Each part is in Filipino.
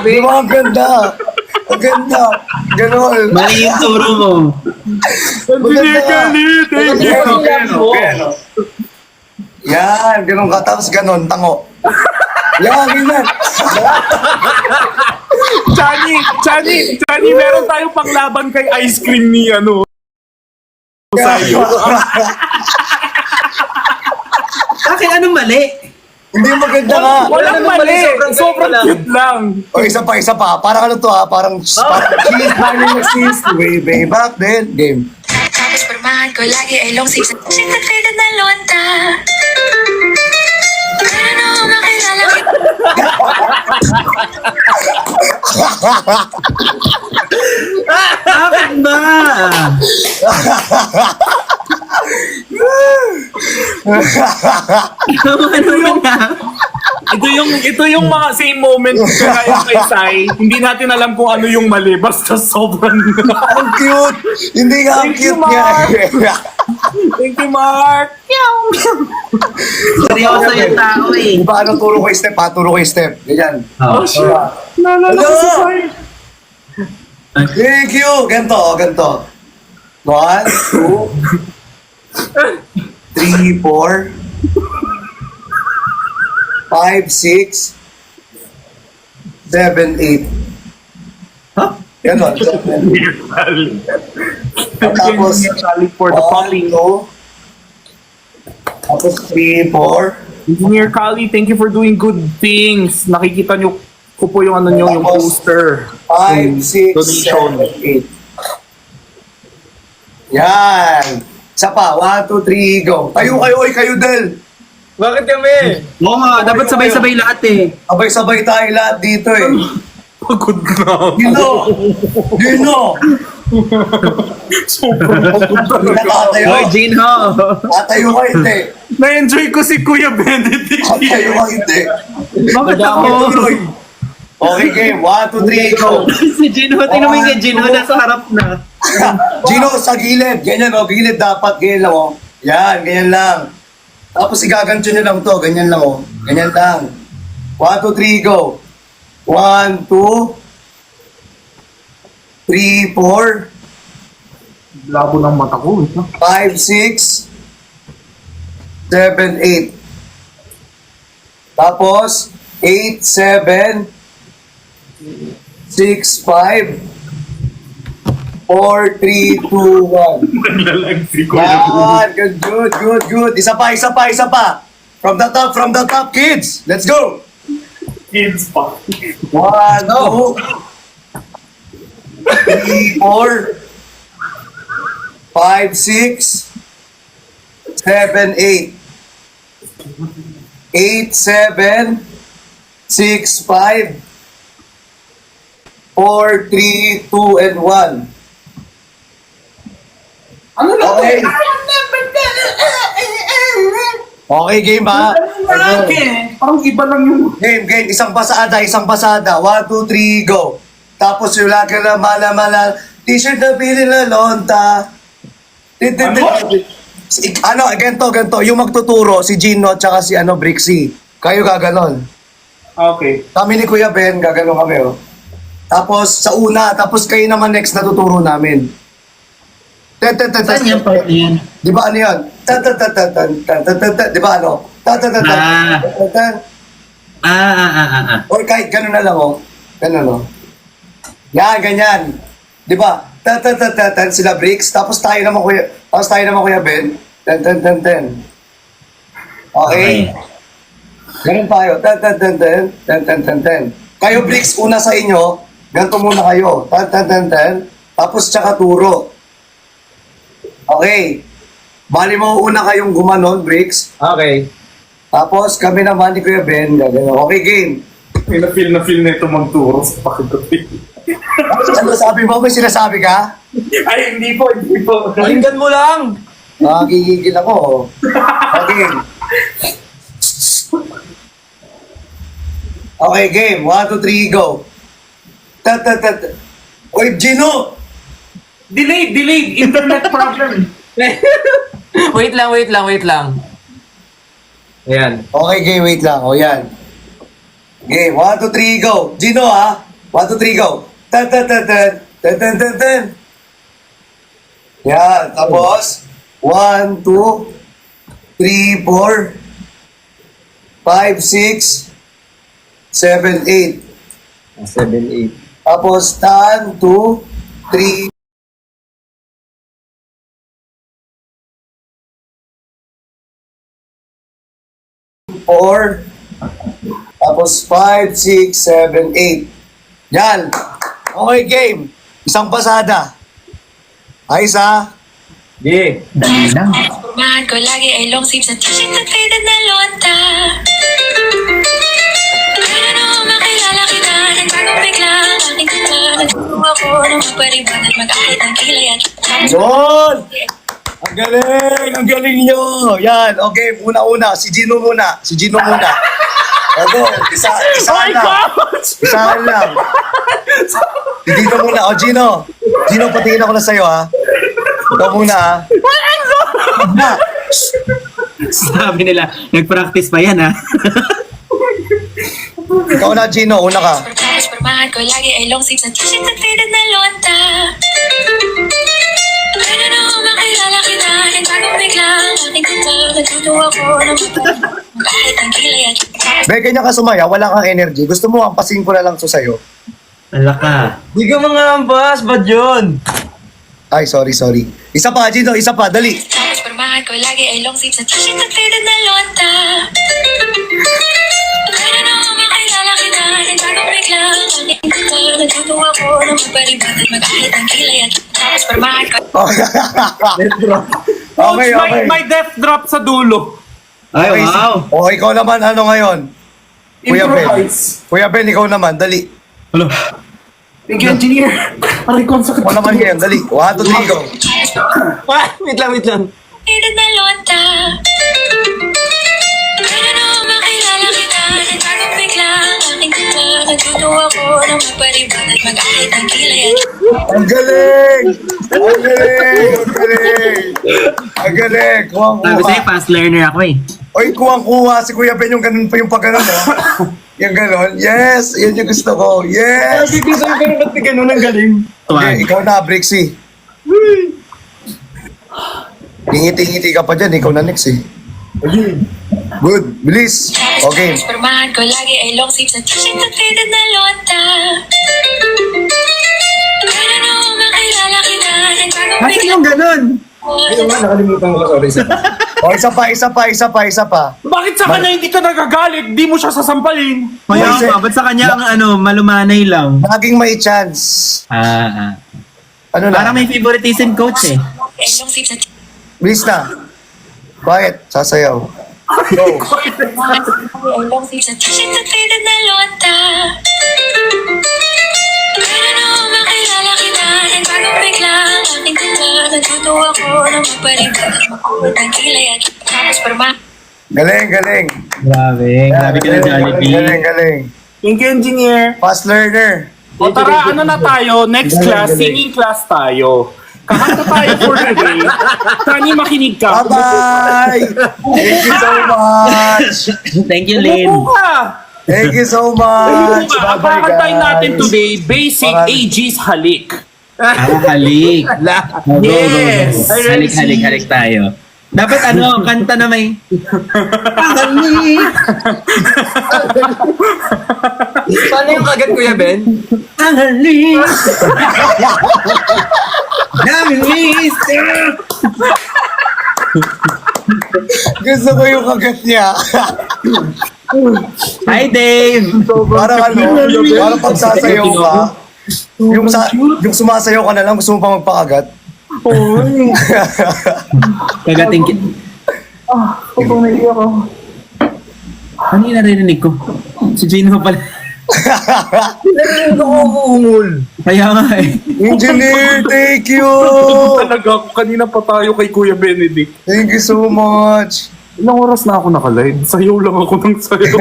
Di ba ang ganda? Ang ganda. Ganon. Mali yung turo mo. Yan, ganon ka. Tapos ganon, tango. Yan, ganyan. Chani, meron tayong panglaban kay ice cream ni sa'yo. Akin, anong mali? Hindi maganda nga. Walang mali. Sobrang cute lang. O, isa pa. Parang ano to ha? Parang she's smiling like sis. Way back then. Game. Tapos pormahan ko lagi ay long sleeves. Sinagfaded na lonta. Pero makilala kita. Bakit ba? Ano na? Ito yung mga same moment kaya kay Sai. Hindi natin alam kung ano yung mali. Basta sobrang... Ang cute. Hindi nga ang Thank you, cute niya. Thank you, Mark. Seryoso yung tao eh. Di ba anong turo ko step ha? Turo ko step. Ganyan. Oh. Naalala ko si Sai. Thank you. Ganto. 1, 2, 3, 4, 5, 6, 7, 8. Huh? Ganon. Tapos, for the popping. 1, 2, tapos 3, 4. Engineer Kali, thank you for doing good things. Nakikita nyo ko po yung yung Tapos, poster. 5, 6, Donation. 7, 8. Yan. Isa pa. 1, 2, 3, go. Tayo kayo, kayo Del. Bakit kami? Oo nga, dapat sabay-sabay lahat eh. Sabay-sabay tayo lahat dito eh. Pagod na. Gino. Sobrang pagod talaga. Nakatayo. Hoy, Gino! Tatayo ka hindi. Na-enjoy ko si Kuya Benedict. Tatayo ka hindi. Bakit ako? Okay, game. 1, 2, 3, go. Si Gino, tingnan mo yung kay Gino, nasa harap na. Gino, sa gilid. Ganyan o. Gilid dapat. Ganyan lang o. Yan, ganyan lang. Tapos igagancho nyo lang to. Ganyan lang o. Ganyan lang. 1, 2, 3, go. 1, 2, 3, 4, Labo ng mata ko. 5, 6, 7, 8. Tapos, 8, 7, 6, 5, 4, 3, 2, 1. Naglalag si Kuya Yan, good. Isa pa. From the top, kids. Let's go. Kids pa. 1, 2, 3, 4, 5, 6, 7, 8. 8, 7, 6, 5, 4, 3, 2, and 1. Ano na? Okay. Okay, game ha? Parang iba lang yung... Game. Isang pasada. 1, 2, 3, go. Tapos yung lagi na mala. T-shirt na pili na lonta. Ganto. Yung magtuturo, si Gino at saka si Brixie. Kayo gaganon. Okay. Kami ni Kuya Ben, gaganon kami oh. Tapos sa una, tapos kayo naman next na tuturo namin. Saan yung part na yan? Di ba ano yun? Di ba ano? Or kahit gano'n na lang oh. Gano'n oh. Yan, ganyan. Di ba? Sila Bricks. Tapos tayo naman Kuya Ben. Okay. Ganun tayo. Kayo Bricks, una sa inyo. Ganito muna kayo. Tapos tsaka turo. Okay. Bali mo una kayong gumanon, Bricks. Okay. Tapos kami naman ni Kuya Ben. Gagano. Okay, game. May na-feel na ito magturo sa pagkapi. Ano sabi mo? May sinasabi ka? Ay, hindi po. Pakinggan mo lang! Gigigil ako. Okay. Okay, game. 1, 2, 3, go. Oy, Gino! Delayed. Internet problem. wait lang. Ayan. Okay, game. Wait lang. O, yan. Okay, 1, 2, 3, go. Gino, ha? 1, 2, 3, go. Tan, tan, tan, tan. Tan, tan, tan, tan. Yan, tapos, 1, 2, 3, 4, 5, 6, 7, 8. 7, 8. Tapos, tan, 2, 3, 4, tapos 5, 6, 7, 8. Yan. Okay, game. Isang pasada. Ayos, ha? Di. Dali lang. Pormahan ko lagi ay long sleeves at t-shirt at faded na lonta. Kaya nung makilala kita, nagbagong bigla ang aking kanta. Nagtutuwa ko ng magpariban at mag-ahit ng kilay at Yun! Ang galing! Ang galing nyo! Yan, okay. Una-una. Si Gino muna. Okay, isahan lang. Isahan lang. Si Gino muna. O, Gino. Gino, patingin ako na sa'yo, ha? Ikaw muna, ha? Sabi nila, nag-practice pa yan ha. Ikaw na, Gino. Una ka. Tapos pormahan ko lagi ay long sleeves at t-shirt at faded na lonta. Kaya nung makilala kita, nagbagong bigla ang aking kanta. Nagtutuwa ko ng magpariban at mag-ahit ng kilay at Be, ganyan ka sumaya. Wala kang energy. Gusto mo, ampasin ko na lang to sa'yo. Ala ka. Di ka mga ambas, ba't yun? Ay, sorry. Isa pa, Gino. Isa pa. Dali. Tapos pormahan ko lagi ay long sleeves at t-shirt at faded na lonta. Kaya nung makilala kita, nagbagong bigla ang aking kanta. Nagtutuwa ko ng magpariban at mag-ahit ng kilay at tapos pormahan ko Okay, okay. May death drop sa dulo. Ay, Okay, wow. O, ikaw naman, ano ngayon? Kuya Ben. Improvise. Kuya Ben, ikaw naman, dali. Hello. Big engineer. Aray ko, ang sakit. Ikaw naman ngayon, dali. 1, 2, 3, go. Wait lang. faded na lonta. Kaya nung makilala kita, nagbagong bigla ang aking kanta. Nagtutuwa ko ng magpariban at mag-ahit ng kilay at Ang galing! Ang galing! Ang galing! Ang galing! Sabi sa'yo, Kuwang-kuha. fast learner ako eh. Oy, kuwang-kuha. Si Kuya Ben yung ganun pa yung pag-ganon, oh. Yung ganon. Yes! Yan yung gusto ko. Yes! Gusto ko pero ba't ganun ang galing? Okay, ikaw na, Brixie. Ngiti-ngiti ka pa dyan. Ikaw na next, eh. Good. Bilis. Okay. Tapos pormahan ko lagi ay long sleeves at t-shirt at faded na lonta. Kaya nung makilala kita, nagbagong Nasaan bigla yung ganun? Nakalimutan ko, sorry. O, isa pa. Bakit sa kanya hindi ka nagagalit? Di mo siya sasampalin. Kaya Kasi- nga, ba't sa kanya ang malumanay lang? Laging may chance. Ano na? Parang may favoritism coach eh. ay long sleeves at Bilis na. Quiet. Sasayaw. Go. pormahan ko lagi ay long sleeves at t-shirt at faded na lonta. Kaya nung makilala kita, nagbagong bigla ang aking kanta. Nagtutuwa ko ng magpariban at mag-ahit ng kilay at tapos pormahan Galing. Grabe, grabe ka na Jollibee. Galing. Thank you, engineer. Fast learner. O tara, ano na tayo? Next class, singing class tayo. Kakanta tayo for today. Kani makinig ka. Bye-bye. Thank you so much. Thank you, Lynn. Umupo ka. Thank you so Umupo much. ka. Ang Bye-bye, kakantayin natin guys. today, Basic Maraming- AG's Halik. Halik. Go, Yes. Halik tayo. Dapat kanta na may... Halik. Paano yung kagat, Kuya Ben? Halik. Namiss. Gusto ko yung kagat niya. Hi, Dave. Parang parang pagsasayaw ka. Yung sumasayaw ka na lang, gusto mo pa magpakagat. Kagating kita. Ano yung narinig ko? Si Gino pala. Narinig ako umuungol. Kaya nga eh. Engineer, thank you. Talaga ako. Kanina pa tayo kay Kuya Benedict. Thank you so much. Ilang oras na ako nakalive? Sayaw lang ako ng sayaw.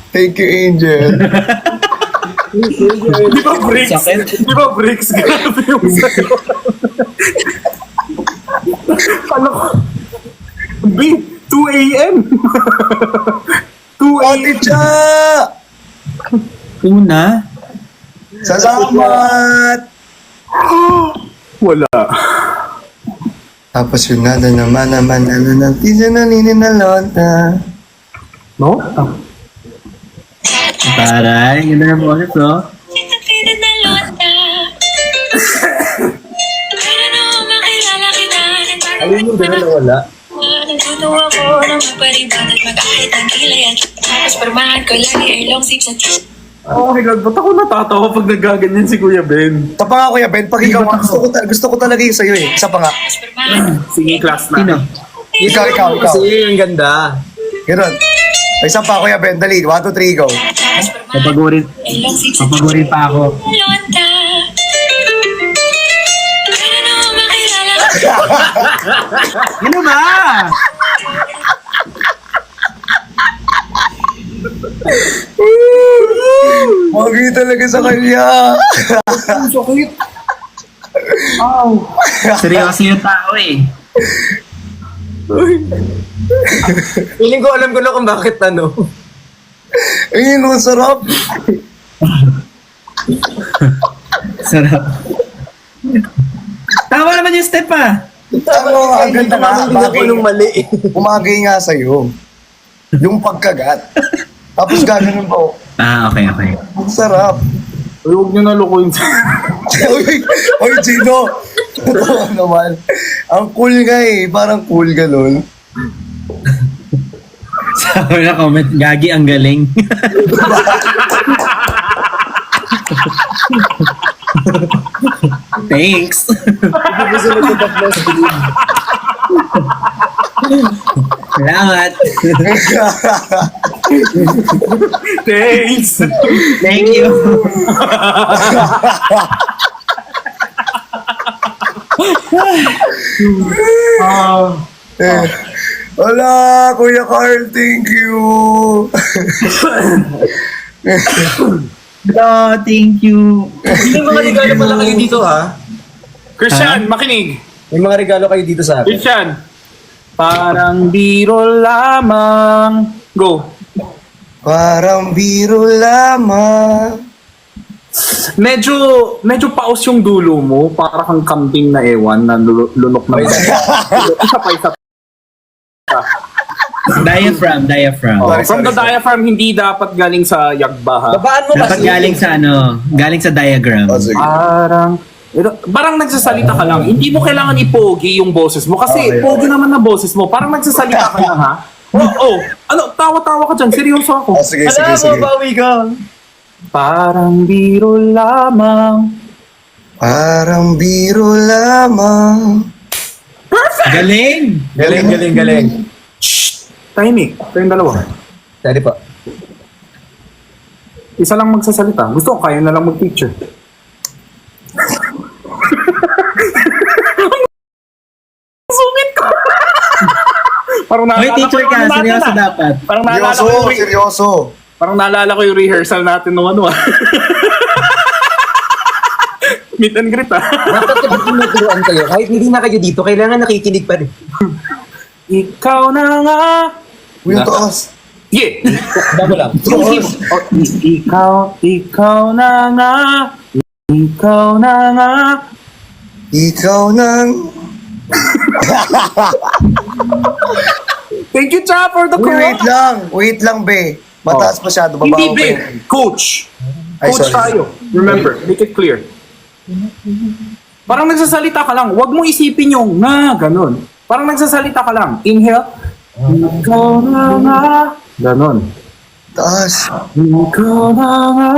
Thank you, Angel. Di ba breaks? Sakit. Di ba breaks? Grabe yung sayaw. Kala ko. 2 a.m. 2 Ate a.m. Cha! Una? Salamat! Wala. Tapos yun na naman, tisa na nininalota. No? Taray, ganda na boses, oh. Sinapinit na lonta. Kaya na makilala kita ng bagong Ayun yung gano'n na wala. Nagtutuwa ko ng magpariban at mag-ahit ng kilay at tapos permahan ko lagi ay long sleeves at t-shirt. Oh my God, ba't ako natatawa pag nagaganyan si Kuya Ben? Ito pa nga Kuya Ben, pag ikaw, gusto ko talaga yung sa'yo eh. Isa pa nga. Tapos permahan Sige, class na. Sino? Ikaw. Kasi ang ganda. Ganun. Isa pa Kuya Ben, dali. 1, 2, 3, go. tapos permahan Papagurin. ay long sleeves at Papagurin pa ako. lonta. Kaya na makilala kita. Ano ba? Magi talaga sa kanya. Seryoso yung tao eh. Feeling ko alam ko na kung bakit ano. Ayun, ang sarap. Sarap. Tama naman yung step ah. Tama, ang ganda nga. Hindi ako nung mali. Umagay nga sa'yo. Yung pagkagat. Tapos gano'n pa. Ah, okay. Ang sarap. Uy, huwag niyo nalukuin sa... Oy, Gino. Totoo naman. Ang cool nga eh. Parang cool ganun. Sabi na comment, Gagi ang galing. Thanks. Salamat. Thanks! Thank you. Eh, wala, Kuya Carl, thank you. Oh, thank you. May mga regalo pala kayo dito ha. Christian, makinig! May mga regalo kayo dito sa akin. Christian! Parang biro lamang. Go! Parang biro lamang. Medyo paus yung dulo mo. Para kang kambing na ewan na lunok na. Isa pa. Diaphragm. Oh, Sorry, from the sorry. diaphragm, hindi dapat galing sa yagba ha. Babaan mo Dapat kasi. galing sa diagram. Oh, sige. Parang nagsasalita ka lang. Hindi mo kailangan ipogi yung boses mo. Kasi Okay, pogi naman na boses mo. Parang nagsasalita ka lang ha. Ano, tawa-tawa ka dyan. Seryoso ako. Oh, sige. Bawi ka. Parang biro lamang. Parang biro lamang. Galing! Galing. Shh! Tahimik. Kayong dalawa. Sorry po. Isa lang magsasalita. Gusto ko kayo na lang mag-picture. Sungit ko! Parang Hoy, naalala teacher ko ka. yung ano Seryoso natin, dapat. Parang naalala ko yung Seryoso. Parang naalala ko yung rehearsal natin nung ano ah. Meet and greet ah. Dapat kapag tinuturuan kayo, kahit hindi na kayo dito, kailangan nakikinig pa rin. Ikaw na nga. Uy, ang taas. Yeah. Bago lang. Oh, ikaw na nga. Ikaw na nga. Ikaw nang... Thank you, Cha, for the Uy, call. wait lang, be. Mataas masyado, baba Hindi, ko pa babe. yun. Coach. Ay, Coach sorry. tayo. Remember, make it clear. Parang nagsasalita ka lang. Huwag mo isipin yung nga, ganun. Parang nagsasalita ka lang. Inhale. Ikaw na nga. Ganun. Taas. Ikaw na nga.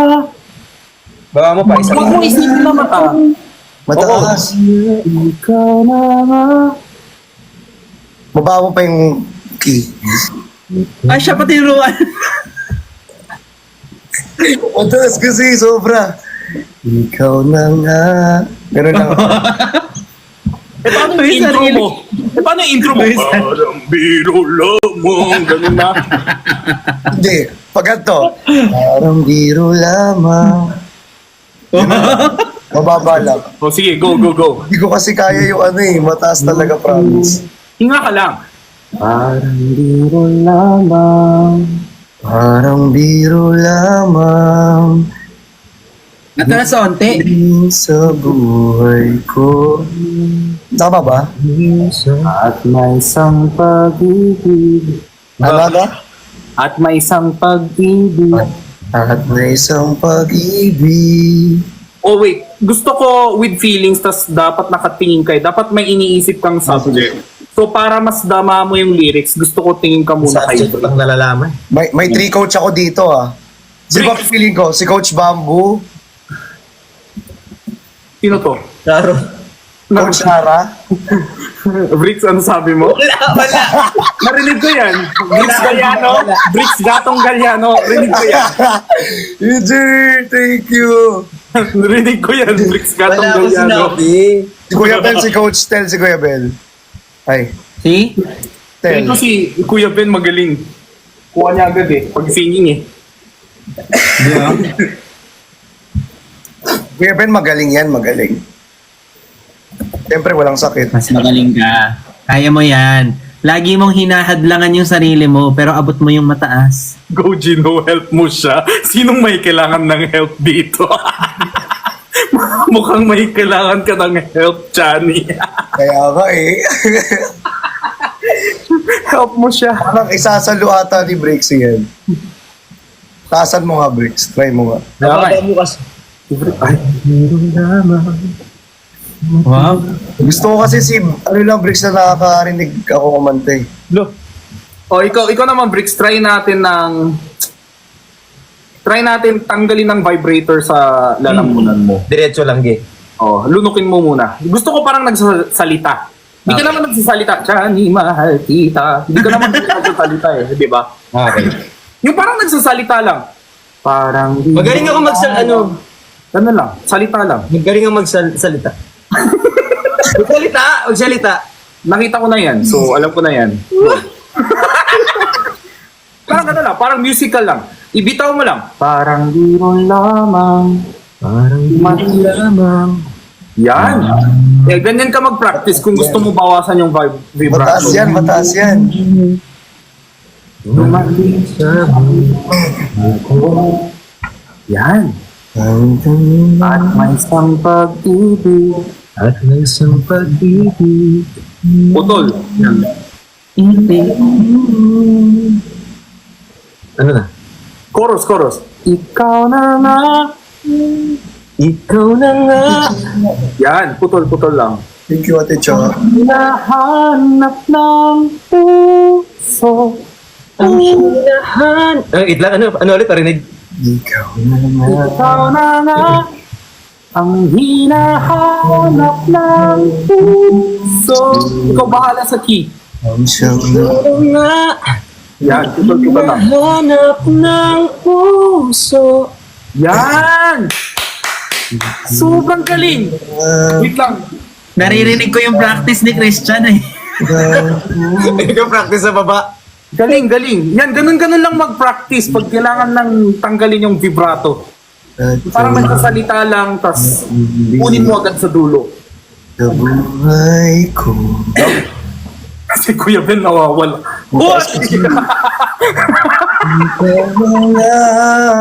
Baba mo pa isa. Huwag mo isipin na mata. Mataas. Ikaw na nga. Baba mo pa yung key. Ay, siya pati ruan. Mataas kasi, sobra. Ikaw na nga. Ganun lang. Paano yung May intro sarili. mo? Paano yung intro mo? May sarili. Parang biro lamang. Ganun na. Hindi. Pag ganito. Parang biro lamang. Mababa lang. O sige, go. Hindi ko kasi kaya yung ano eh. Mataas talaga, promise. Hinga ka lang. Parang biro lamang. Parang biro lamang Atras onte. sa buhay ko. Tama ba? At may isang pag-ibig. Ano ba? At may isang pag-ibig. At may isang pag-ibig. Oh wait, gusto ko with feelings, tas dapat nakatingin kayo. Dapat may iniisip kang subject. So para mas dama mo yung lyrics, gusto ko tingin ka muna kayo. Subject lang nalalaman. May three coach ako dito ah. Sino ba feeling ko? Si Coach Bamboo, Sino to? Claro. Coach Sara. Bricks, ano sabi mo? Wala. Narinig ko yan. Bricks Galliano. Bricks Gatong Galliano. Narinig ko yan. Eugene, thank you. Narinig ko yan. Bricks Gatong Wala akong Galliano. sinabi. Si Kuya Bel, si Coach Tel, si Kuya Bel. Ay, See? Tel. Ito si Kuya Ben magaling. Kuha niya agad eh. Pag singing eh. Kuya Ben, magaling yan, magaling. Siyempre, walang sakit. Mas magaling ka. Kaya mo yan. Lagi mong hinahadlangan yung sarili mo, pero abot mo yung mataas. Go Gino, help mo siya. Sinong may kailangan ng help dito? Mukhang may kailangan ka ng help, Chani. Kaya ka eh. Help mo siya. Parang isasalo ata ni Bricks yan. Taasan mo nga, Bricks. Try mo nga. Napaka mo kasi. Ay, Wow. Gusto ko kasi si, ano lang, Bricks na nakakarinig ako kumante. lo. O, ikaw naman, Bricks, try natin tanggalin ng vibrator sa lalamunan mo. Diretso lang, ge. Oh, lunukin mo muna. Gusto ko parang nagsasalita. Hindi ka naman nagsasalita. Chani, mahal kita. Hindi ka naman nagsasalita eh, di ba? Okay. Yung parang nagsasalita lang. Parang... Magaling ako Ano lang, salita lang. Magaling ako magsalita. Magsalita. Nakita ko na yan, so alam ko na yan. Parang ano lang, parang musical lang. Ibitaw mo lang. Parang biro lamang. Parang Mati lamang. Yan. Eh, ganyan ka mag-practice kung gusto mo bawasan yung vibrato. Mataas yan. Lumaki sa yan. At may isang pag-ibig. At may isang pag-ibig. Putol. Ano na? Chorus. Ikaw na nga. Ikaw na nga. Yan, putol lang. Thank you, Ate Cho. Nahanap ng puso. Ang hinahan. Wait lang, ano ulit parinig? Ikaw na nga. Ikaw na nga. Ang hinahanap ng puso. Ikaw bahala sa key. Ang siyang Ikaw nga. Yan, putol lang. Hanap ng puso. Yan! Sobrang galing! Wait lang. Naririnig ko yung practice ni Christian eh. Ikaw practice sa baba. Galing. Yan, ganun lang mag-practice pag kailangan ng tanggalin yung vibrato. Parang nagsasalita lang, tas kunin mo agad sa dulo. Sa buhay ko. Kasi Kuya Ben nawawala.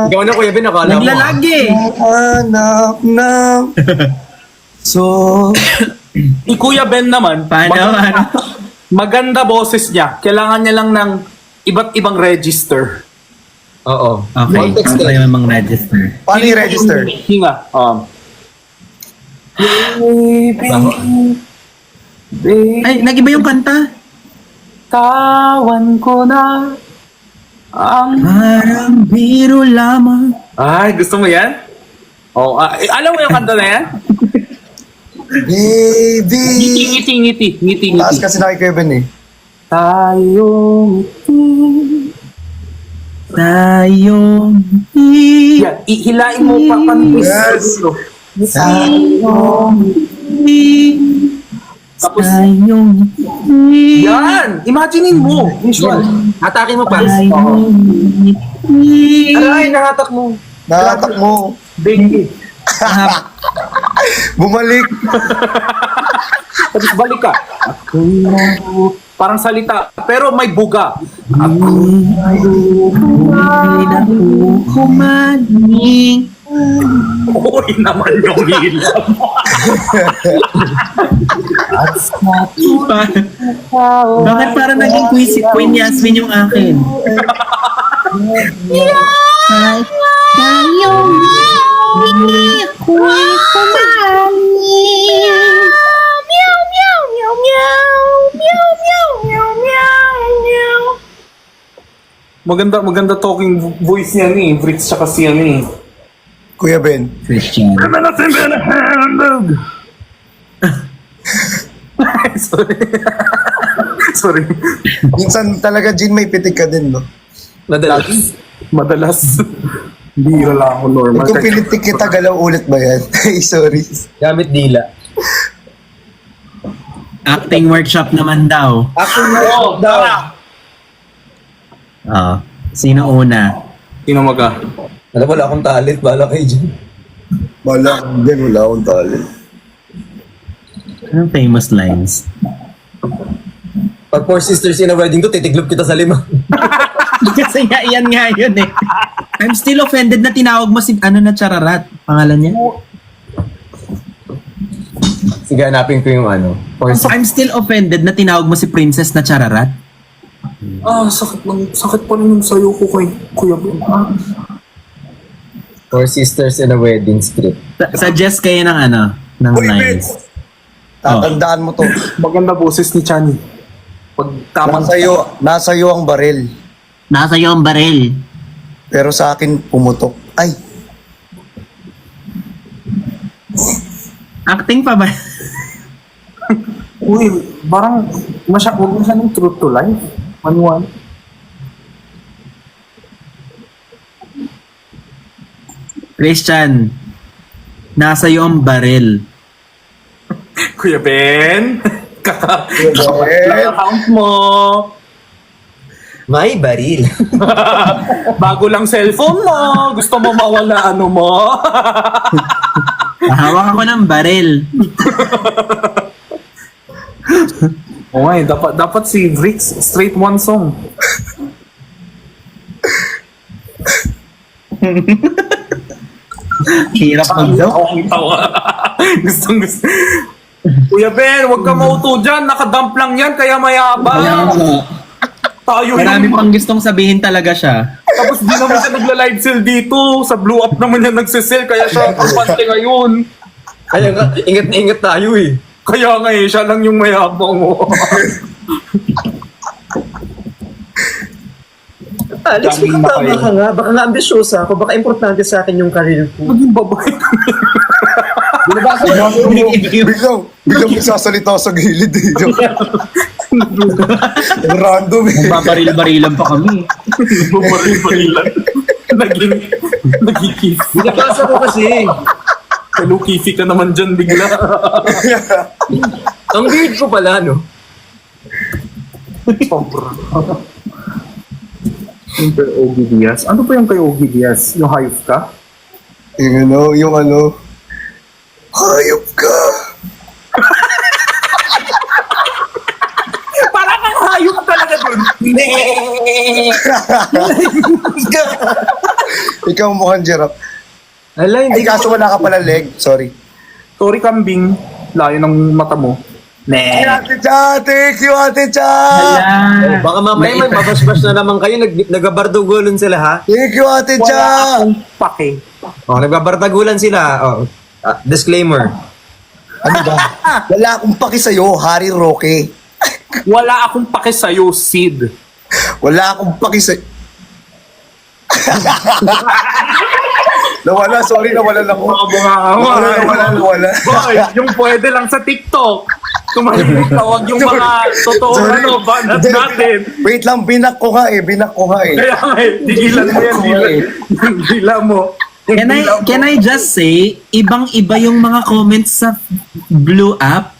Ikaw na, Kuya Ben, akala mo. Naglalag eh. Hanap ng so Si Kuya Ben naman, Paano? maganda boses niya. Kailangan niya lang ng iba't ibang register. Oo. Okay, Context ano eh. yung mga register? paano i-register? Hinga. Baby, baby, Ay, nag-iba yung kanta. tawan ko na ang... Parang biro lamang. Ay, gusto mo yan? Oh, alam mo yung kanta na yan? Baby. Ngiti. Taas kasi na kay Kevin eh. Tayong ngiti. Tayong Yan, hilain mo pa panipis. Yes. Tayong Tapos, Tayong yan! Imaginein mo. Visual. Atakin mo pa. ngiti. Aray, nakatak mo. Nakatak mo. Baby. Bumalik. Tapos balik ka. Ako'y Parang salita, pero may buga. Kumaning. Uy naman yung hila mo. Bakit parang naging Queen Yasmin yung akin? Maganda talking voice niya ni Brits siya kasi yan eh. Kuya Ben. Christian. Sorry. Sorry. Minsan talaga, Jin, may pitik ka din, no? Madalas. Bira lang ako normal. Kung pinitik kita, galaw ulit ba yan? Ay, sorry. Gamit dila. Acting workshop naman daw. Oh, tara! Sino una? Sino maga? Alam, wala akong talent. Bala kayo dyan. Wala akong din, wala akong talent. Anong famous lines? Pag Four Sisters in a Wedding to, titiglop kita sa 5. Kasi nga, yan nga yun eh. I'm still offended na tinawag mo si, Chararat. Pangalan niya? Sige, hanapin ko yung I'm still offended na tinawag mo si Princess na Chararat. Sakit pa rin yung sayo ko kay Kuya Ben. Four Sisters in a Wedding script. Suggest kayo ng ng Uy, Ben! lines. Tatandaan mo to. Maganda boses ni Chani. Pag tama Nasa iyo ang baril. Nasa iyo ang baril. Pero sa akin, pumutok. Ay, Acting pa ba? Uy, parang huwag masyadong truth to life. Manual. Christian, nasa iyo ang baril. Kuya Ben, Ben. account mo. May baril. Bago lang cellphone mo. Gusto mo mawala mo. Hawak ako ng baril. Oo nga dapat si Bricks straight one song. Hirap mag-joke. Ang tawa. Gusto. Kuya Ben, huwag ka mauto dyan. Nakadump lang yan, kaya mayabang. Tayo Marami yung... pang gustong sabihin talaga siya. Tapos di naman siya nagla-live sell dito. Sa Blue Up naman niya nagsisell, kaya siya ang pante ngayon. Kaya nga, ingat na ingat tayo eh. Kaya nga siya lang yung mayabang mo. Alex, Daming tama makain. ka nga. Baka nga ambisyosa ako. Baka importante sa akin yung career ko. Maging babae. biglang may sasalita sa gilid eh. Random eh. Babaril-barilan pa kami. Bumaril-barilan. Naging-kifi. Binabasa ko kasi. Hello, kifi ka naman dyan bigla. Ang weird ko pala, no? Sobra. Yung kay Ogie Diaz. Ano pa yung kay Ogie Diaz? Yung hayop ka? yung hayop ka. Parang ang hayop talaga dun. Ikaw mukhang giraffe. Ala, Ay, hindi kaso wala ka pala leg. Sorry. Sorry, kambing. Layo ng mata mo. Hey, Ate Cha! Thank you, Ate Cha! Hala. Baka mamaya may babash-bash na naman kayo. Nagbabardagulan sila, ha? Thank you, Ate Cha! Wala akong pake. Oh, nagbabardagulan sila. Oh, disclaimer. Ano ba? Wala akong paki sa'yo, Harry Roque. Wala akong pake sa'yo, Sid. Wala akong paki sa'yo. Nawala, sorry, nawalan ako. Nawala. Boy, yung pwede lang sa TikTok. Tumahimik ka, wag yung mga totoo banat natin. Wait lang, binak ko nga eh. Kaya nga digilan mo yan, dila mo. Can I just say, ibang-iba yung mga comments sa Blue App.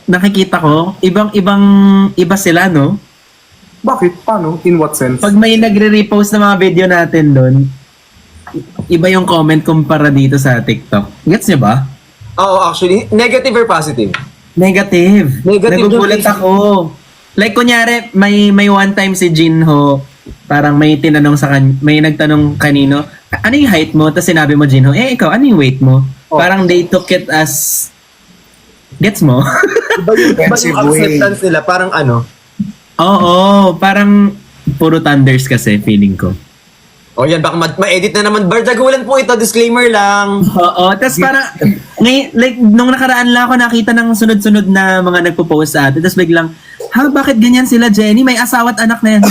Nakikita ko, iba sila, no? Bakit? Paano? In what sense? Pag may nagre-repost ng mga video natin doon, iba yung comment kumpara dito sa TikTok. Gets niyo ba? Oo, actually, negative or positive? Negative. Negative Nagugulat yung- ako. Like kunyari, may one time si Jinho, parang may tinanong sa may nagtanong kanino, ano yung height mo? Tapos sinabi mo Jinho, ikaw, ano yung weight mo? Oh. Parang they took it as, gets mo? Iba yung Offensive way. acceptance nila, parang ano. Oo, parang puro thunders kasi feeling ko. O yan, baka ma-edit na naman. Bardagulan po ito, disclaimer lang. Oo, tapos parang, like, nung nakaraan lang ako nakita ng sunod-sunod na mga nagpo-post sa atin, tapos biglang, bakit ganyan sila, Jenny? May asawa at anak na yan.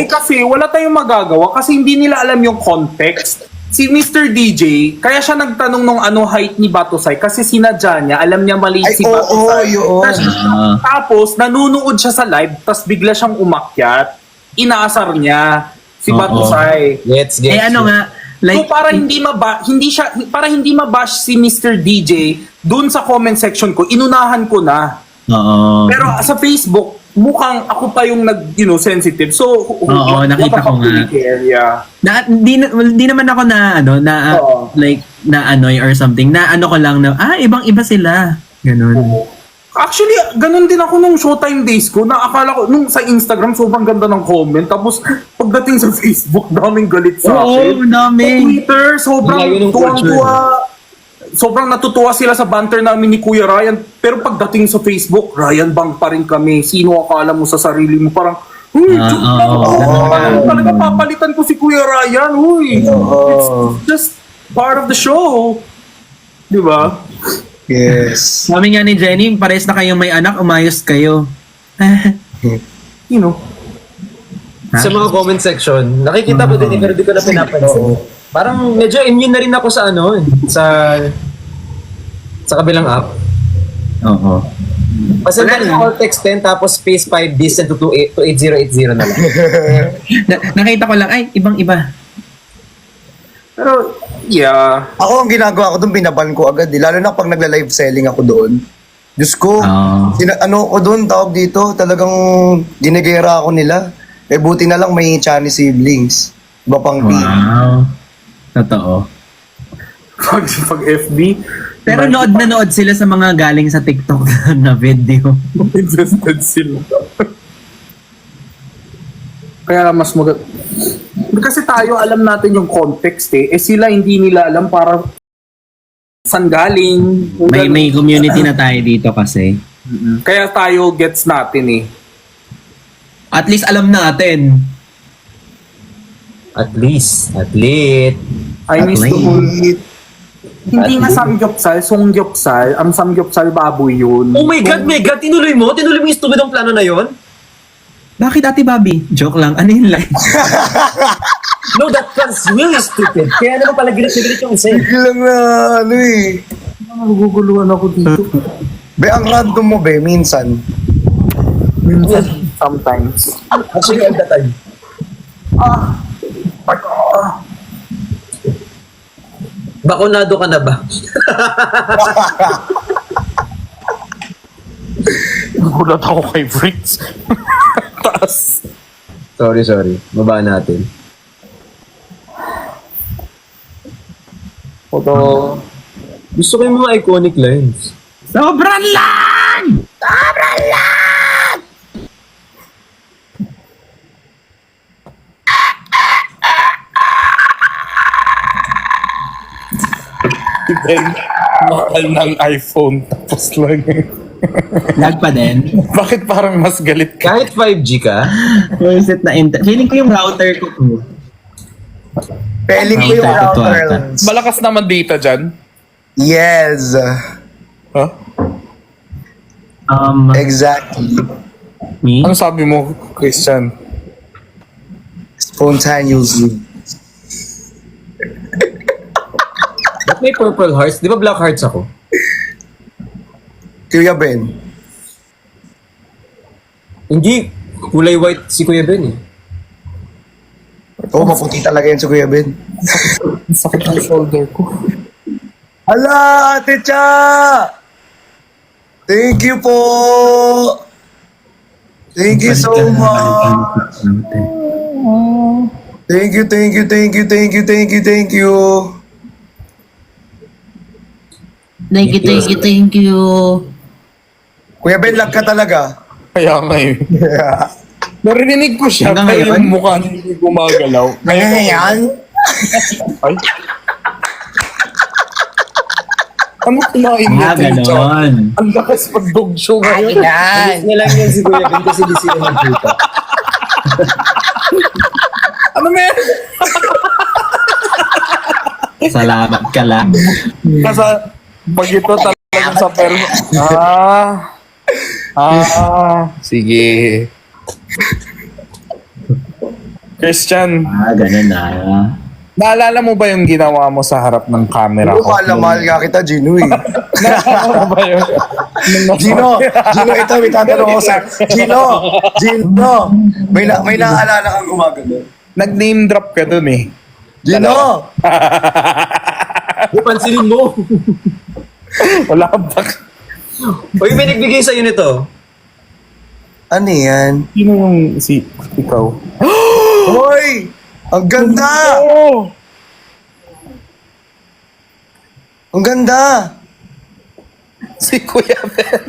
kasi wala tayong magagawa kasi hindi nila alam yung context. Si Mr. DJ, kaya siya nagtanong nung ano height ni Batusay kasi sinadya niya, alam niya mali Ay, si oo, Batusay. yun. Tapos, nanunood siya sa live, tapos bigla siyang umakyat, inaasar niya si Oo. Batusay. Gets. Ano nga, like, So para hindi mabash si Mr. DJ dun sa comment section ko, inunahan ko na. oo. Pero sa Facebook, mukhang ako pa yung sensitive. So, nakita ko nga. Yeah. Di naman ako Oo. like, na-annoy or something. Na ano ko lang na, ibang-iba sila. Ganun. Actually, ganun din ako nung Showtime days ko. Akala ko, nung sa Instagram, sobrang ganda ng comment. Tapos, pagdating sa Facebook, daming galit sa akin. Oo, dami. Sa Twitter, sobrang Malayo ng culture. tuwang-tuwa. Sobrang natutuwa sila sa banter namin ni Kuya Ryan. Pero pagdating sa Facebook, Ryan Bang pa rin kami. Sino akala mo sa sarili mo? Parang, joke lang ako. Talaga papalitan ko si Kuya Ryan. It's just part of the show. Di ba? Yes. Sabi nga ni Jenny, pares na kayong may anak, umayos kayo. You know. Sa mga comment section, nakikita ko din, pero di ko na pinapansin. Parang medyo immune na rin ako sa sa kabilang app. Oo. Pasend na call text 10 tapos space 5 distant to 8080 na lang. Nakita ko lang, ibang-iba. Pero, yeah. Ako ang ginagawa ko doon, binaban ko agad. Lalo na pag nagla-live selling ako doon. Diyos ko, ano ko doon, tawag dito, talagang ginigera ako nila. Buti na lang may Chinese siblings. Iba pang Wow. Totoo. Pag FB, Pero nood na nood sila sa mga galing sa TikTok na video. interested sila. Kaya mas kasi tayo alam natin yung context sila hindi nila alam para saan galing. May community na tayo dito kasi. Kaya tayo gets natin At least alam natin. At least. I miss the whole hindi nga samgyupsal, songyupsal. Ang samgyupsal baboy yun. Oh my God, tinuloy mo yung stupidong plano na yon? Bakit Ate Bobby? Joke lang. Ano yun lang? No, that was really stupid. Kaya naman pala gilit yung isa. Biglang na, Naguguluhan ako dito. Be, ang random mo, be, minsan. Sometimes. Actually, all the time. Bakunado ka na ba? Nagulat ako kay Fritz. Taas. Sorry. Baba natin. Although, Gusto ko yung mga iconic lines. Sobrang lang! then, mahal ng iPhone. Tapos lang Lag pa din. Bakit parang mas galit ka? Kahit 5G ka, Reset na feeling ko yung router ko. Peling ko yung Ito, router. Malakas naman data dyan. Yes. Huh? Exactly. Me? Ano sabi mo, Christian? Spontaneously. ba't may purple hearts? Di ba black hearts ako? Kuya Ben. Hindi, kulay white si Kuya Ben eh. Oo, maputi talaga yun si Kuya Ben. Sakit ang shoulder ko. Hala, Ate Cha! Thank you po! Thank you so much! Thank you. Thank you. Kuya Ben, lag ka talaga. Kaya ngayon. Narinig ko siya, Hanggang pero ngayon? yung mukha hindi gumagalaw. Ngayon? Ay. Ano kumain niya? Ganon. Ang lakas pag-dog show ngayon. Yan. Niya lang yan si Kuya Ben kasi di sila magkita. Ano meron? Salamat ka lang. Kasi pag ito talagang sa perso. Sige. Christian, Ganon na. naalala mo ba yung ginawa mo sa harap ng camera Oo, ko? mahal nga kita, Gino eh. Naalala mo ba yun? Gino, ito, may tatanong ko sa... Gino, may naaalala kang gumagano. Nag-name drop ka dun eh. Gino! Di pansinin mo. Wala ba? Uy, may nagbigay sa'yo nito. Ano yan? Sino yung ikaw? Hoy! Ang ganda! Oh! Ang ganda! Si Kuya Ben.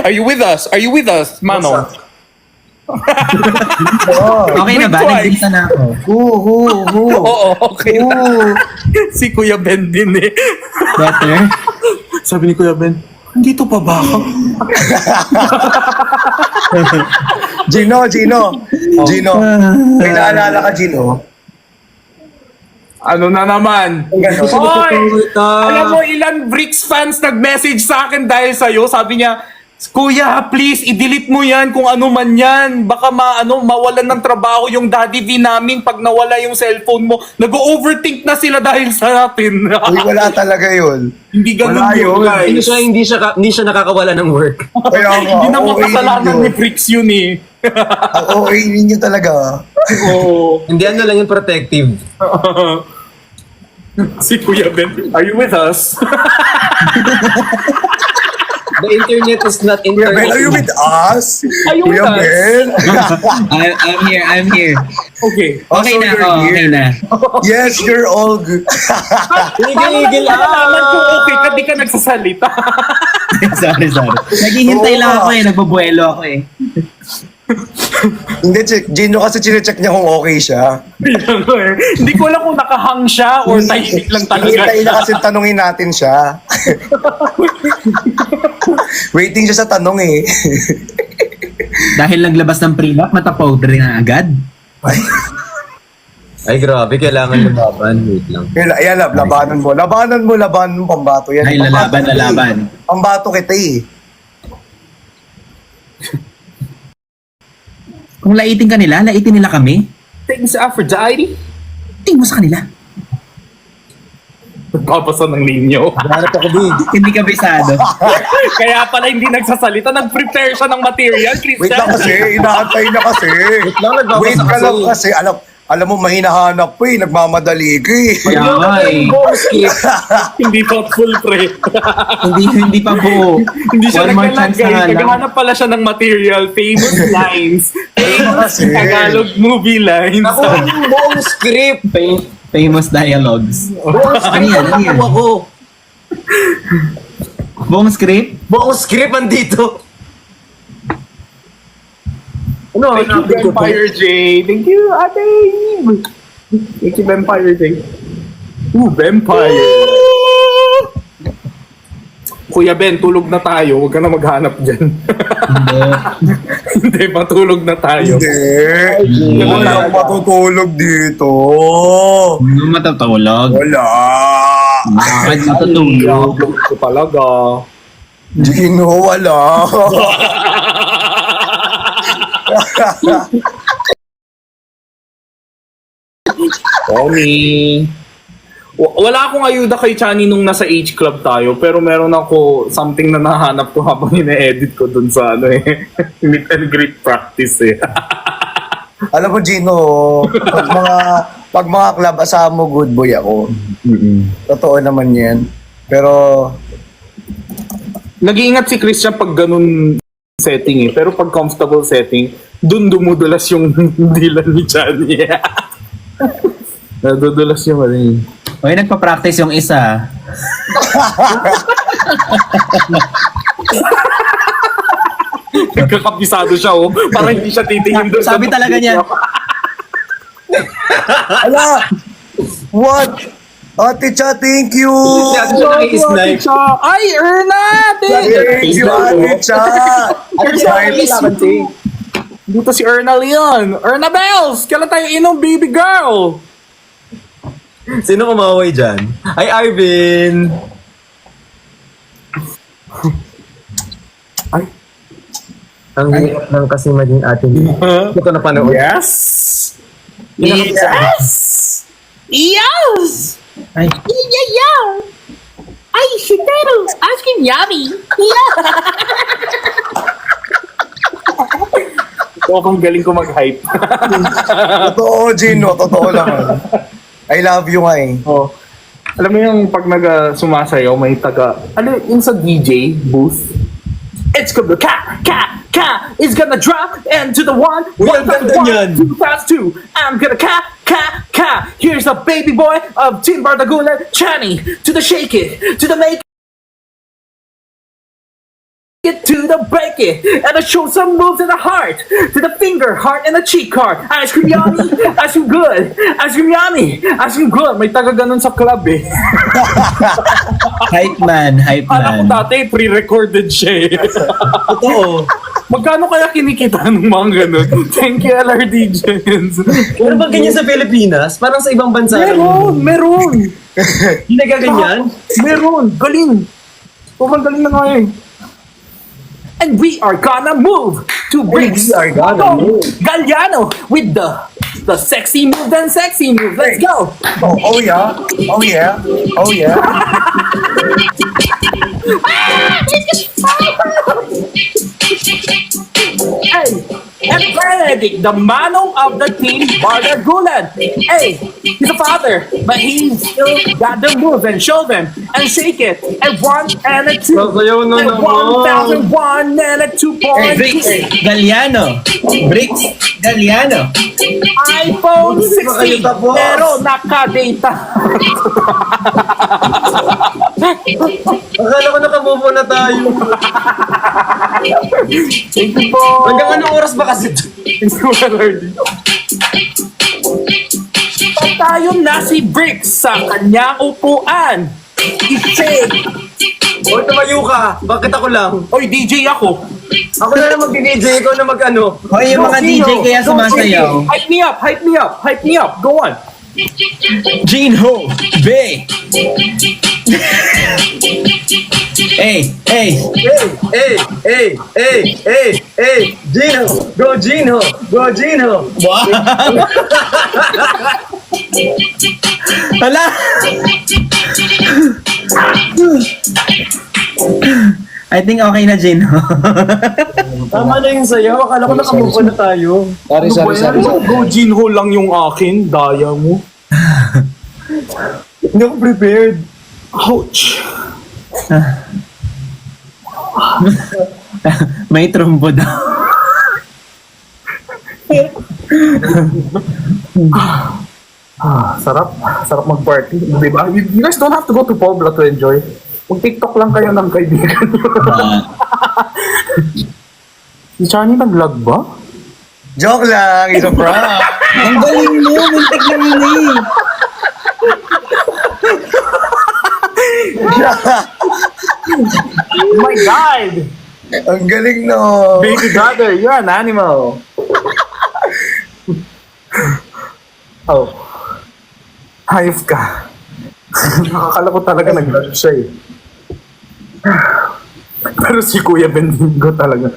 Are you with us? Are you with us, Manong? Okay na ba? Twice. Nagdita na ako. Oo, okay na. Si Kuya Ben din eh. Better? Sabi ni Kuya Ben, dito pa ba ako? Gino, may naalala ka, Gino? Ano na naman? Ganon. Hoy! Alam mo, ilan Bricks fans nag-message sa akin dahil sa'yo. Sabi niya, Kuya, please, i-delete mo yan kung ano man yan. Baka mawalan ng trabaho yung Daddy V namin pag nawala yung cellphone mo. Nag-overthink na sila dahil sa atin. Uy, wala talaga yun. Hindi ganun Wala yun, yun. guys. Hindi siya nakakawala ng work. Kaya nga, Hindi naman OA kasalanan ninyo. ni Bricks yun eh. Ang OA ninyo talaga. Oo. Hindi ano lang yung protective. Si Kuya Ben, are you with us? The internet is not Kuya Ben, internet. are you with us? Are you with Kuya us? Ben? I'm here. Okay. Okay Also, na you're ako, here. okay na. Yes, you're all good. Tigil-igil Nalaman ko okay ka, di ka nagsasalita. sorry. Naghihintay Oo lang nga. ako eh, nagbabuelo ako eh. Hindi, Gino kasi chinecheck niya kung okay siya. Hindi ko alam kung nakahang siya or tahimik lang talaga. Hintay na kasi tanungin natin siya. Waiting siya sa tanong eh. Dahil naglabas ng prenup, matapowder na agad. Ay, grabe. Kailangan lumaban. Wait lang. Ayan, labanan mo pambato yan. Ay, lalaban. Pambato kita eh. Kung laitin ka nila, laitin nila kami. Thanks, Aphrodite. Tingin mo sa kanila. Nagpapasa ng ninyo. Hanap ako, big. Hindi ka bisado. Kaya pala hindi nagsasalita. Nag-prepare siya ng material, Christian. Wait lang kasi, inaantay na kasi. Wait lang, nagbabasa Wait ka lang kasi. kasi. Alam mo, mahinahanap pa eh. Nagmamadali ka eh. Kaya nga eh. Hindi thoughtful, pre. Hindi pa buo. Hindi siya One more naglalag, chance na guys. nga lang. Naghahanap pala siya ng material. Famous lines. Famous Kasi. Tagalog movie lines. Ako yung buong script. Famous dialogues. Buong script Ano yan? ang nakuha ko. Buong script? Buong script andito. Ano, Thank you, hanapin ko to? Vampire J. Thank you, ate. Thank you, Vampire J. Vampire. Kuya Ben, tulog na tayo. Huwag ka na maghanap dyan. Hindi. Hindi, matulog na tayo. Hindi. Walang matutulog dito. Ano matatulog? Wala. Bakit matutulog? Tulog ko talaga. Gino, wala. Tommy. Wala akong ayuda kay Chani nung nasa Age Club tayo, pero meron ako something na nahanap ko habang ine-edit ko dun sa meet and greet practice eh. Alam mo, Gino, pag mga club, asahan mo good boy ako. Totoo naman yan. Pero, Nag-iingat si Christian pag ganun setting eh, pero pag comfortable setting, dun dumudulas yung dilan ni Chani. Nadudulas yung Uy, nagpa-practice yung isa. Nagkakapisado siya, oh. Para hindi siya titingin doon. Sabi talaga niya. Ala! What? Ate Cha, thank you! Si Ate Cha naki-snipe. Ay, Erna! Thank you, Ate Cha! Ate Cha, kailangan tayo. Dito si Erna Leon. Erna Bells! Kailan tayo inom, baby girl? Sino kumaway dyan? Ay, Arvin! Ay. Ang hirap lang kasi maging atin. Hindi ko napanood. Yes! Yes! Yes! Ay, Yeah. Ay, shitero. Ice cream yummy. Yeah. Ito akong galing ko mag-hype. Totoo, Gino. Totoo naman. I love you nga eh. Oh. Alam mo yung pag sumasayaw, may taga, ano yung sa DJ booth? It's gonna it's gonna drop into the one, Uy, ang ganda niyan. 2002. I'm gonna Here's the baby boy of Team Bardagulan, Chani, to the shake it, to the make it, to the break it, and I show some moves in the heart, to the finger, heart, and the cheek heart. Ice cream yummy, ice cream good, ice cream yummy, ice cream good. May taga ganun sa club eh. hype man, hype Alam ko man. dati, pre-recorded siya eh. Totoo. Magkano kaya kinikita ng mga ganun? Thank you, LRD Gens. Meron bang ganyan sa Pilipinas? Parang sa ibang bansa. Meron. Hindi nagaganyan? Meron. Galing. Sobrang galing na nga eh. And we are gonna move to Briggs. we are gonna move. Galliano with the sexy move and sexy move. Let's go. Oh yeah. Oh yeah. Oh yeah. Hey, and Benedict, the manong of the team, Bardagulan. Hey, he's a father, but he's still got the move and show them and shake it. And 1 and a 2. Sasayaw na And naman. 1,001 and a 2 Bricks point. Galliano. Bricks Galliano. iPhone 16, tapos. pero nakadata. Akala ko nakamove on na tayo. Thank you po. Hanggang anong oras ba kasi ito? Thank you, LRD. Tayo na si Bricks sa kanyang upuan. I-shake. Oy, tumayo ka. Bakit ako lang? Oy, DJ ako. Ako na lang mag-DJ, ikaw na mag-ano. Hoy, yung mga DJ kaya sumasayaw. Hype me up, hype me up, hype me up. Go on. Gino, B. Hey, hey. Hey, Gino! Go Gino! Go Gino! Wow. Hala. I think okay na, Gino. Tama na yung sayaw. Akala ko nakamove on na tayo. Sorry. Go Jinho lang yung akin. Daya mo. Hindi ako prepared. Ouch. May trombo daw. Sarap. Sarap mag-party. Diba? You guys don't have to go to Pobla to enjoy. Mag-TikTok lang kayo ng kaibigan nyo. Si Chani nag-lag ba? Joke lang. It's a prank. Ang galing mo, muntik lang yun eh. Oh my God! Ang galing no. Baby brother, you're an animal. Oh. Hayop ka. Nakakala ko talaga nag-lag siya eh. Pero si Kuya Bendigo talaga.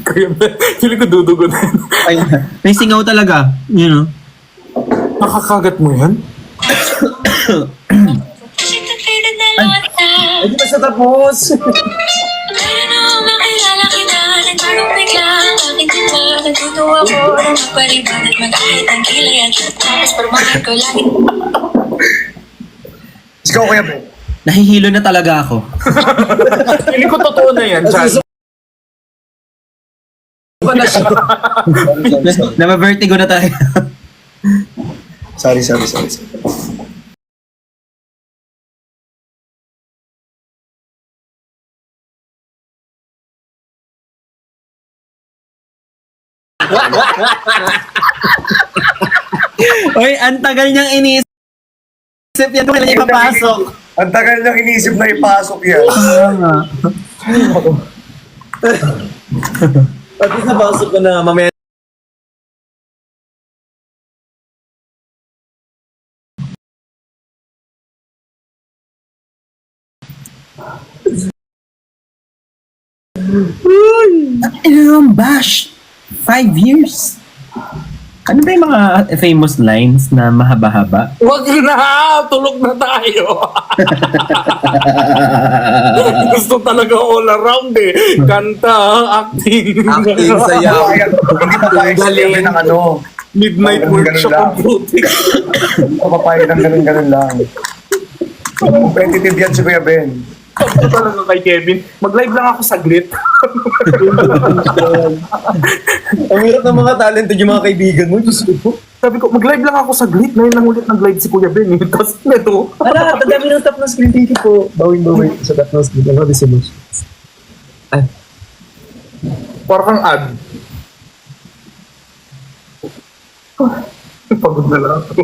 Kuya Ben, feeling ko dudugo na yun. Ay, may singaw talaga, you know. Nakakagat mo yan? Faded na lata. Ay, di ba siya tapos? Ano makilala kita at bagong bigla ang aking tinta. Nagtutuwa ko na magpalibag at mag-ahit ang kilay at tapos parumahan ko lagi. Let's go, Kuya Ben. Nahihilo na talaga ako. Feeling ko totoo na yan, Chad. Namavertigo na tayo. Sorry. Uy, ang tagal niyang iniisip yan kung kailan niya ipapasok. Ang tagal niyang inisip na ipasok yan. Pati sa pasok ko na mamaya. Bash! 5 years. Ano ba yung mga famous lines na mahaba-haba? Wag na! Tulog na tayo! Gusto talaga all around eh. Kanta, acting. Acting, sayaw. Hindi papayag sa Galing. level ng ano. Midnight Ganun workshop lang. ang putik. Hindi papayag ng ganun lang. Competitive yan si Kuya Ben. Ito talaga kay Kevin. Mag-live lang ako saglit. Ang hirap ng mga talented yung mga kaibigan mo. Diyos ko. Sabi ko, mag-live lang ako saglit. Ngayon lang ulit nag-live si Kuya Ben. Tapos neto. Ala, tadami ng tap ng screen. Thank you po. Bawing sa tap ng screen. Ano, this much. Ay, Parang kang ad. Pagod na lang ako.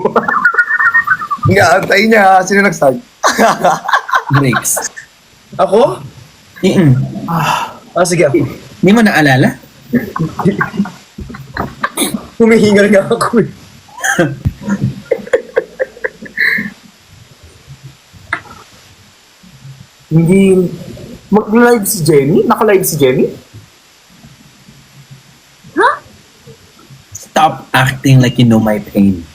Nga, antayin niya. Sino nag-start? Breaks. ako? Sige ako. Hindi mo naalala? Humihingal nga ako eh. Hindi... Mag-live si Jenny? Naka-live si Jenny? Stop acting like you know my pain.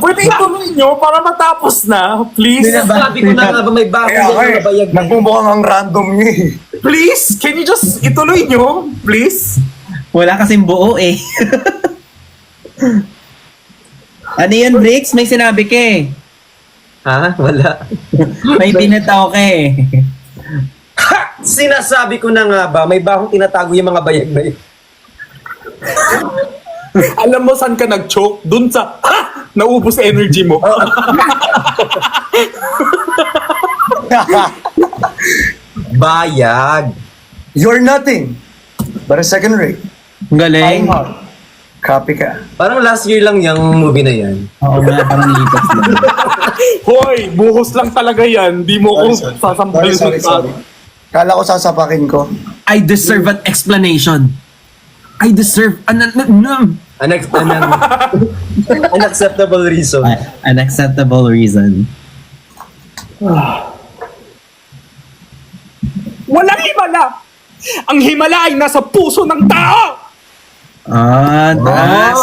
Pwede ituloy nyo para matapos na. Please. Sabi ko na nga ba may bago Kaya na nga eh, bayag na. nagmumukhang ang random niya eh. Please. Can you just ituloy nyo? Please. Wala kasing buo eh. Ano yun, Bricks? May sinabi ka eh. Ha? Wala. May binataw ka eh. Sinasabi ko na nga ba, may bakong tinatago yung mga bayag na yun. Alam mo saan ka nag-choke? Dun sa, ha! Naubos energy mo. Bayag. You're nothing but a second rate. Ang galing. Copy ka. Parang last year lang yung movie na yan. Oo nga, parang lipas na. Hoy, buhos lang talaga yan. Di mo ko sasampalin Sorry. Kala ko sasapakin ko. I deserve an explanation. I deserve Unacceptable reason. an acceptable reason. Walang himala! Ang himala ay nasa puso ng tao! Ah, taas.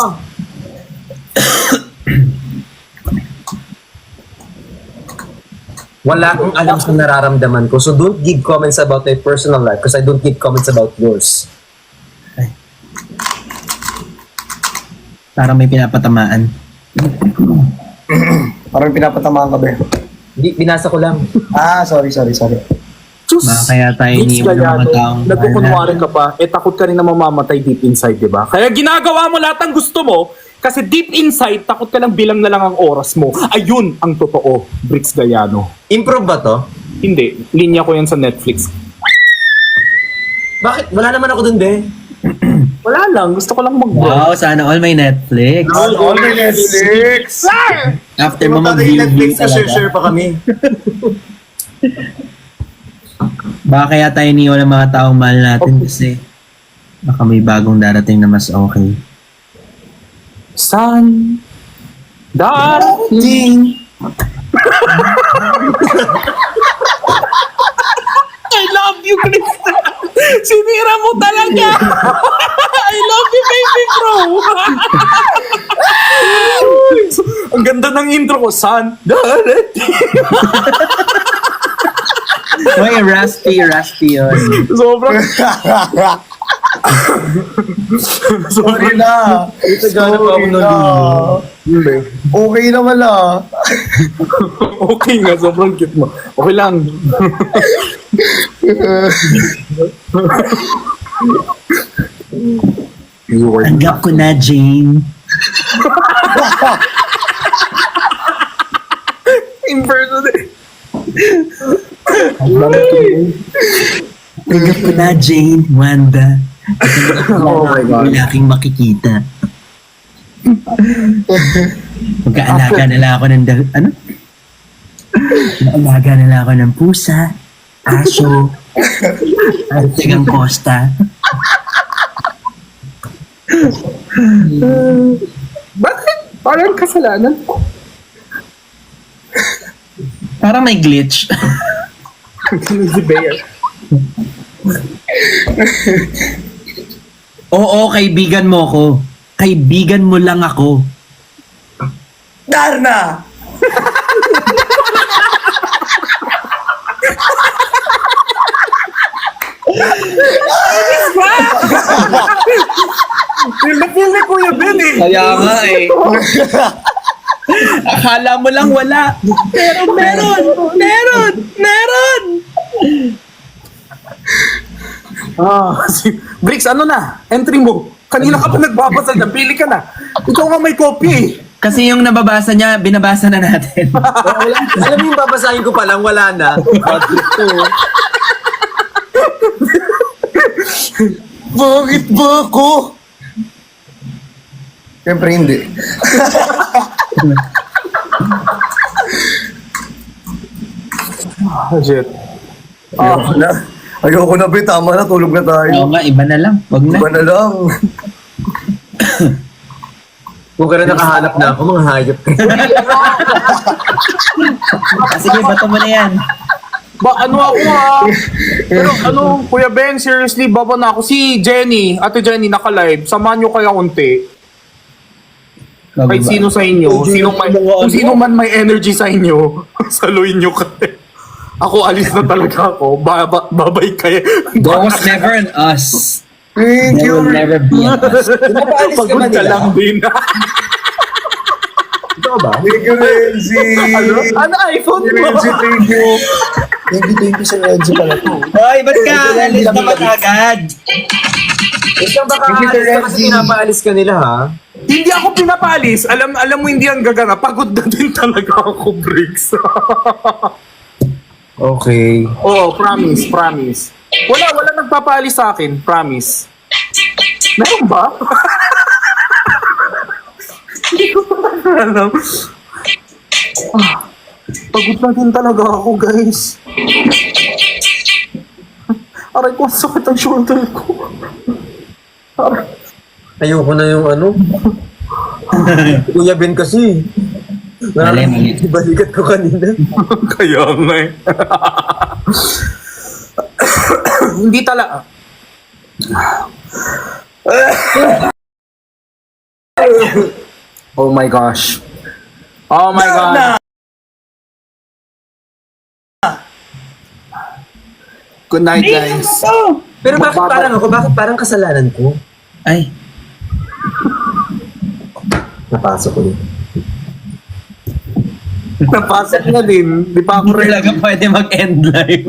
Wala akong alam sa nararamdaman ko. So don't give comments about my personal life because I don't give comments about yours. Parang may pinapatamaan. Parang pinapatamaan ka ba? Hindi, binasa ko lang. Sorry. Diyos! Baka kaya tayo Vince iniwan ng mga Gallardo, taong nagkukunwari ka pa, takot ka rin na mamamatay deep inside, di ba? Kaya ginagawa mo lahat ng gusto mo, kasi deep inside, takot ka lang bilang na lang ang oras mo. Ayun ang totoo, Bricks Galiano. Improve ba to? Hindi, linya ko yan sa Netflix. Bakit? Wala naman ako dun, be. Wala lang, gusto ko lang mag-work. Wow, sana all may Netflix. All my Netflix! After mo mag-view share talaga. pa kami. Baka kaya tayo iniwan ng mga taong mahal natin kasi baka may bagong darating na mas okay. San darating? I love you, Krista. Sinira mo talaga. I love you, baby bro. Ang ganda ng intro ko. San darating? Uy, raspy yun. Sobrang... Sorry na. Ito gano'n pa ako Hindi. Okay naman ah. Okay nga, sobrang cute mo. Okay lang. Tanggap ko na, Jane. In person. Tanggap ko na, Jane, Wanda. Oh my God. Wala aking makikita. Magkaalaga na lang ako ng ano? Magkaalaga na lang ako ng pusa, aso, at sigang Costa. Bakit? Parang kasalanan ko. Parang may glitch. Si Bear. Oo, kaibigan mo ko. Kaibigan mo lang ako. Darna! Feel na feel ni Kuya Ben eh. Kaya nga eh. Akala mo lang wala. Pero meron! Meron! Meron! Bricks, ano na? Entry mo. Kanina ka pa nagbabasa na. Pili ka na. Ikaw nga may copy eh. Kasi yung nababasa niya, binabasa na natin. Alam mo yung babasahin ko pa lang, wala na. Bakit ba ako? Siyempre hindi. Shit. Ayoko na. Ayoko na, be. Tama na. Tulog na tayo. Oo nga, iba na lang. Wag na. Iba na lang. Kung ka na nakahanap na ako, mga hayop. Sige, bato mo na yan. Ba, ano ako Pero ano, Kuya Ben, seriously, baba na ako. Si Jenny, Ate Jenny, naka-live. Samahan nyo kaya unti. Kahit sino sa inyo, kung sino man may energy sa inyo, saluin nyo kaya. Ako, alis na talaga ako. Babay kayo. That was never an us. Thank There you. will never be an us. Pinapaalis ka ba Pagod ka nila? lang din. Ito ba? Thank you, Renzi. Ano iPhone mo? Renzi, thank you. Thank you sa Renzi pala to. Hoy, ba't ka? Alis na ba't agad? Ikaw baka Thank you, alis ka kasi Renzi. pinapaalis ka nila ha? Hindi ako pinapaalis. Alam mo hindi ang gagana. Pagod na din talaga ako, Briggs. Okay. Oo, promise. Wala nagpapaalis sa akin, promise. Meron ba? Hindi ko pa alam. Pagod na din talaga ako, guys. Aray ko, ang sakit ang shoulder ko. Aray. Ayoko na yung ano. Kuya Ben kasi. Mali. Balikat ko kanina. Kaya nga eh. Hindi talaga. Oh my gosh. Oh my God. Good night, guys. Pero bakit parang ako? Bakit parang kasalanan ko? Ay, Napasok ko yun. Napasok na din. Di pa ako hindi ready. talaga pwede mag-end live.